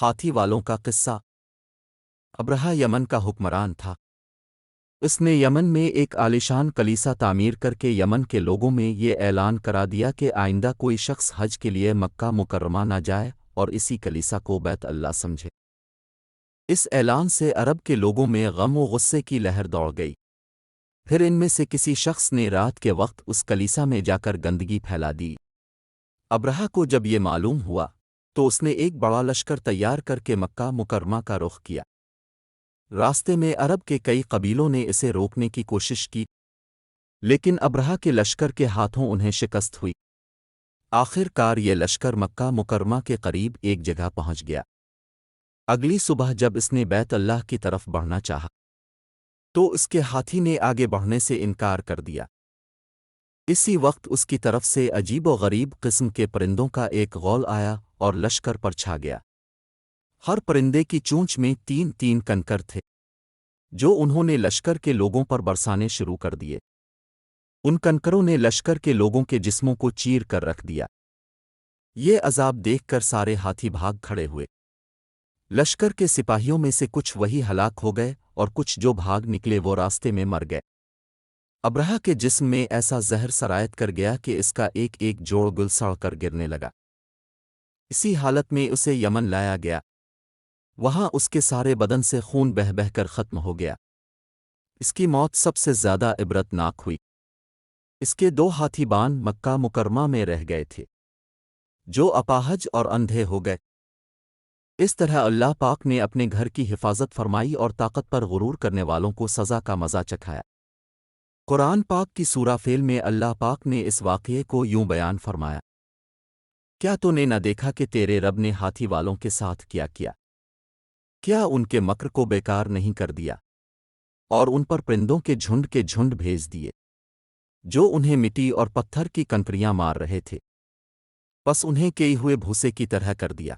ہاتھی والوں کا قصہ۔ ابرہہ یمن کا حکمران تھا۔ اس نے یمن میں ایک عالیشان کلیسا تعمیر کر کے یمن کے لوگوں میں یہ اعلان کرا دیا کہ آئندہ کوئی شخص حج کے لیے مکہ مکرمہ نہ جائے اور اسی کلیسا کو بیت اللہ سمجھے۔ اس اعلان سے عرب کے لوگوں میں غم و غصے کی لہر دوڑ گئی۔ پھر ان میں سے کسی شخص نے رات کے وقت اس کلیسا میں جا کر گندگی پھیلا دی۔ ابرہہ کو جب یہ معلوم ہوا تو اس نے ایک بڑا لشکر تیار کر کے مکہ مکرمہ کا رخ کیا۔ راستے میں عرب کے کئی قبیلوں نے اسے روکنے کی کوشش کی، لیکن ابرہہ کے لشکر کے ہاتھوں انہیں شکست ہوئی۔ آخر کار یہ لشکر مکہ مکرمہ کے قریب ایک جگہ پہنچ گیا۔ اگلی صبح جب اس نے بیت اللہ کی طرف بڑھنا چاہا تو اس کے ہاتھی نے آگے بڑھنے سے انکار کر دیا۔ اسی وقت اس کی طرف سے عجیب و غریب قسم کے پرندوں کا ایک غول آیا اور لشکر پر چھا گیا۔ ہر پرندے کی چونچ میں 3 کنکر تھے، جو انہوں نے لشکر کے لوگوں پر برسانے شروع کر دیے۔ ان کنکروں نے لشکر کے لوگوں کے جسموں کو چیر کر رکھ دیا۔ یہ عذاب دیکھ کر سارے ہاتھی بھاگ کھڑے ہوئے۔ لشکر کے سپاہیوں میں سے کچھ وہی ہلاک ہو گئے اور کچھ جو بھاگ نکلے وہ راستے میں مر گئے۔ ابرہہ کے جسم میں ایسا زہر سرایت کر گیا کہ اس کا ایک ایک جوڑ گل سڑ کر گرنے لگا۔ اسی حالت میں اسے یمن لایا گیا۔ وہاں اس کے سارے بدن سے خون بہہ بہہ کر ختم ہو گیا۔ اس کی موت سب سے زیادہ عبرت ناک ہوئی۔ اس کے 2 ہاتھی بان مکہ مکرمہ میں رہ گئے تھے، جو اپاہج اور اندھے ہو گئے۔ اس طرح اللہ پاک نے اپنے گھر کی حفاظت فرمائی اور طاقت پر غرور کرنے والوں کو سزا کا مزہ چکھایا۔ قرآن پاک کی سورہ فیل میں اللہ پاک نے اس واقعے کو یوں بیان فرمایا: کیا تو نے نہ دیکھا کہ تیرے رب نے ہاتھی والوں کے ساتھ کیا کیا ان کے مکر کو بیکار نہیں کر دیا اور ان پر پرندوں کے جھنڈ بھیج دیے، جو انہیں مٹی اور پتھر کی کنکریاں مار رہے تھے، پس انہیں کئی ہوئے بھوسے کی طرح کر دیا۔